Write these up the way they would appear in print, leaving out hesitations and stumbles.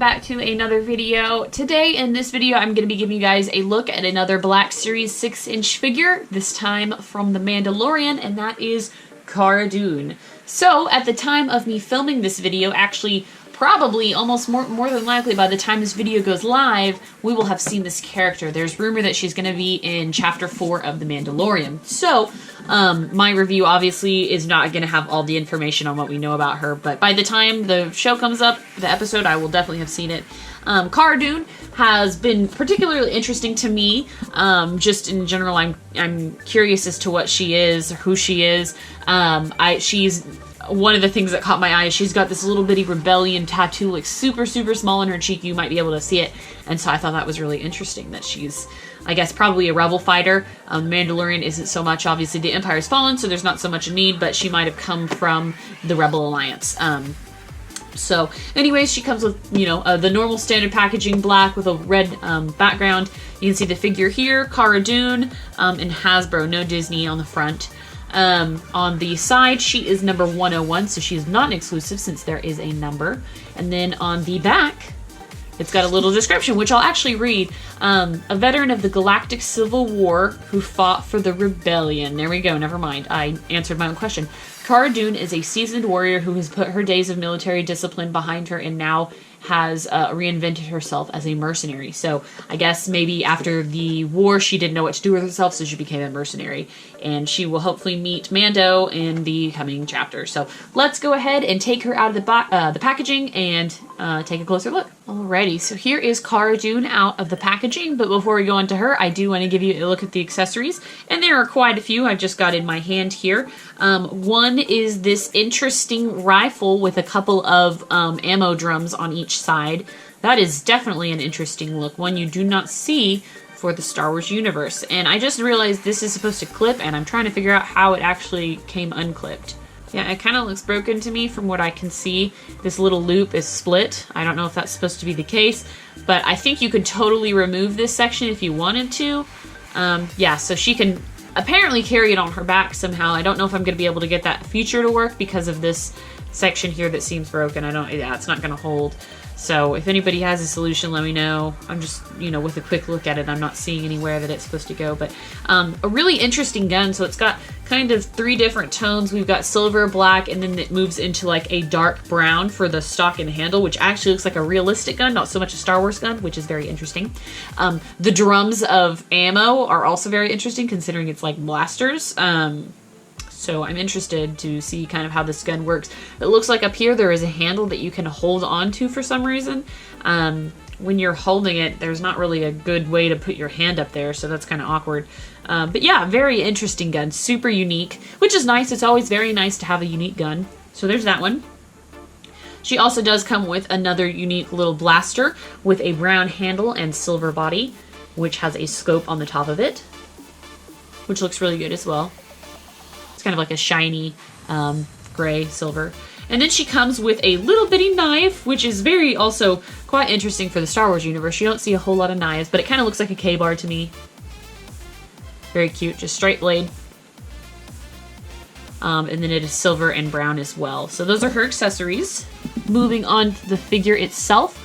back to another video. Today in this video I'm going to be giving you guys a look at another Black Series 6-inch figure, this time from The Mandalorian, and that is Cara Dune. So at the time of me filming this video, actually probably almost more than likely by the time this video goes live, we will have seen this character. There's rumor that she's going to be in Chapter 4 of The Mandalorian. So my review obviously is not going to have all the information on what we know about her, but by the time the show comes up, the episode, I will definitely have seen it. Cara Dune has been particularly interesting to me. Just in general, I'm curious as to what she is, or who she is. She's one of the things that caught my eye is she's got this little bitty rebellion tattoo, like super small on her cheek. You might be able to see it, and so I thought that was really interesting that she's, I guess, probably a rebel fighter. Mandalorian isn't so much, obviously the Empire's fallen, so there's not so much a need, but she might have come from the Rebel Alliance. So anyways, she comes with, you know, the normal standard packaging, black with a red background. You can see the figure here, Cara Dune, in Hasbro, no Disney on the front. On the side, she is number 101, so she is not an exclusive since there is a number. And then on the back, it's got a little description, which I'll actually read. A veteran of the Galactic Civil War who fought for the Rebellion. There we go, never mind. I answered my own question. Cara Dune is a seasoned warrior who has put her days of military discipline behind her and now has reinvented herself as a mercenary. So I guess maybe after the war she didn't know what to do with herself, so she became a mercenary. And she will hopefully meet Mando in the coming chapter. So let's go ahead and take her out of the packaging and take a closer look. Alrighty, so here is Cara Dune out of the packaging, but before we go into her, I do want to give you a look at the accessories, and there are quite a few I've just got in my hand here. One is this interesting rifle with a couple of ammo drums on each side. That is definitely an interesting look, one you do not see for the Star Wars universe. And I just realized this is supposed to clip, and I'm trying to figure out how it actually came unclipped. Yeah, it kind of looks broken to me from what I can see. This little loop is split. I don't know if that's supposed to be the case, but I think you could totally remove this section if you wanted to. Yeah, so she can apparently carry it on her back somehow. I don't know if I'm going to be able to get that feature to work because of this section here that seems broken. Yeah, it's not going to hold. So if anybody has a solution, let me know. I'm just, you know, with a quick look at it, I'm not seeing anywhere that it's supposed to go. But a really interesting gun. So it's got kind of 3 different tones. We've got silver, black, and then it moves into like a dark brown for the stock and handle, which actually looks like a realistic gun, not so much a Star Wars gun, which is very interesting. The drums of ammo are also very interesting considering it's like blasters. So I'm interested to see kind of how this gun works. It looks like up here there is a handle that you can hold on to for some reason. When you're holding it, there's not really a good way to put your hand up there, so that's kind of awkward. But yeah, very interesting gun, super unique, which is nice. It's always very nice to have a unique gun. So there's that one. She also does come with another unique little blaster with a brown handle and silver body, which has a scope on the top of it, which looks really good as well. It's kind of like a shiny gray silver. And then she comes with a little bitty knife, which is very also quite interesting for the Star Wars universe. You don't see a whole lot of knives, but it kind of looks like a K-bar to me. Very cute, just straight blade. And then it is silver and brown as well. So those are her accessories. Moving on to the figure itself.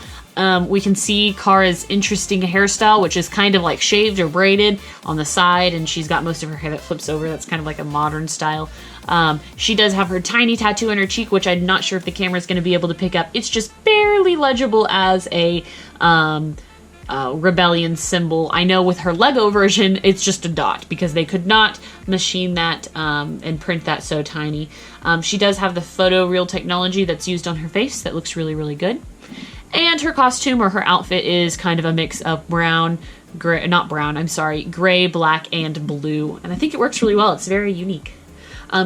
We can see Cara's interesting hairstyle, which is kind of like shaved or braided on the side, and she's got most of her hair that flips over. That's kind of like a modern style. She does have her tiny tattoo on her cheek, which I'm not sure if the camera is going to be able to pick up. It's just barely legible as a rebellion symbol. I know with her Lego version, it's just a dot because they could not machine that and print that so tiny. She does have the photoreal technology that's used on her face that looks really good. And her costume, or her outfit, is kind of a mix of brown, gray, not brown, I'm sorry, gray, black, and blue. And I think it works really well. It's very unique.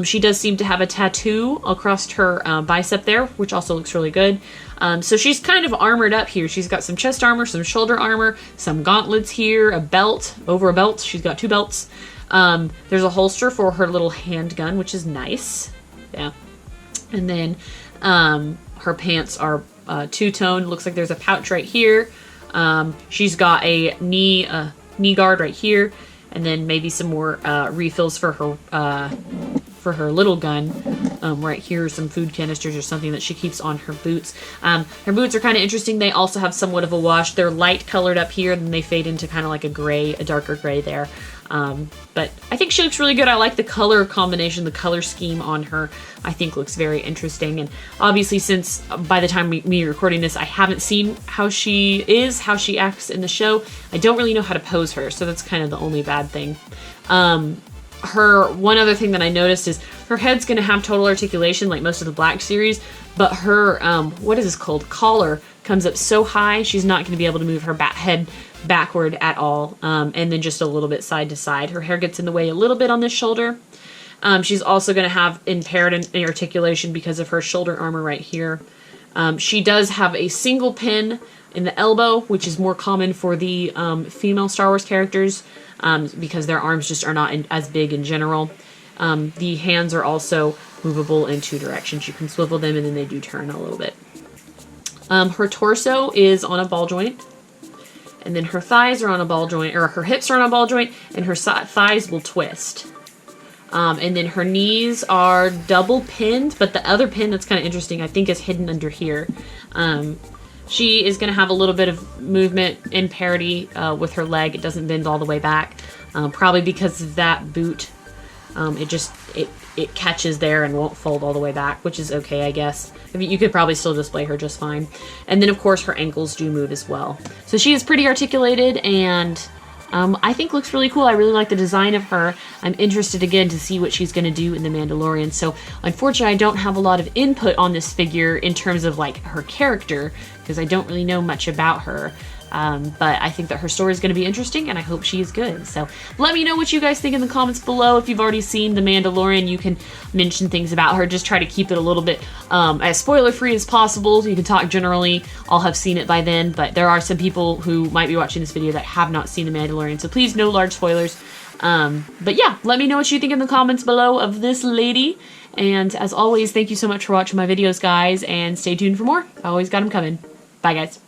She does seem to have a tattoo across her bicep there, which also looks really good. So she's kind of armored up here. She's got some chest armor, some shoulder armor, some gauntlets here, a belt, over a belt. She's got 2 belts. There's a holster for her little handgun, which is nice. Yeah. And then her pants are two-tone. Looks like there's a pouch right here. She's got a knee guard right here, and then maybe some more refills for her little gun. right here, some food canisters or something that she keeps on her boots. Her boots are kind of interesting. They also have somewhat of a wash. They're light colored up here, then they fade into kind of like a gray, a darker gray there. But I think she looks really good. I like the color combination, the color scheme on her, I think looks very interesting. And obviously, since by the time me recording this, I haven't seen how she acts in the show, I don't really know how to pose her, so that's kind of the only bad thing. One other thing that I noticed is her head's going to have total articulation like most of the Black series, but her, what is this called? Collar comes up so high, she's not going to be able to move her head backward at all, and then just a little bit side to side. Her hair gets in the way a little bit on this shoulder. She's also going to have impaired articulation because of her shoulder armor right here. She does have a single pin in the elbow, which is more common for the female Star Wars characters, because their arms just are not as big in general. The hands are also movable in 2 directions. You can swivel them and then they do turn a little bit. Her torso is on a ball joint, and then her thighs are on a ball joint, or her hips are on a ball joint, and her thighs will twist. And then her knees are double pinned, but the other pin that's kind of interesting, I think, is hidden under here. She is going to have a little bit of movement imparity with her leg. It doesn't bend all the way back, probably because of that boot. It catches there and won't fold all the way back, which is okay, I guess. I mean, you could probably still display her just fine. And then, of course, her ankles do move as well. So she is pretty articulated, and I think looks really cool. I really like the design of her. I'm interested, again, to see what she's going to do in The Mandalorian. So, unfortunately, I don't have a lot of input on this figure in terms of, like, her character, because I don't really know much about her. But I think that her story is going to be interesting, and I hope she is good. So let me know what you guys think in the comments below. If you've already seen The Mandalorian, you can mention things about her. Just try to keep it a little bit as spoiler-free as possible. You can talk generally. I'll have seen it by then, but there are some people who might be watching this video that have not seen The Mandalorian, so please, no large spoilers. But yeah, let me know what you think in the comments below of this lady. And as always, thank you so much for watching my videos, guys, and stay tuned for more. I always got them coming. Bye, guys.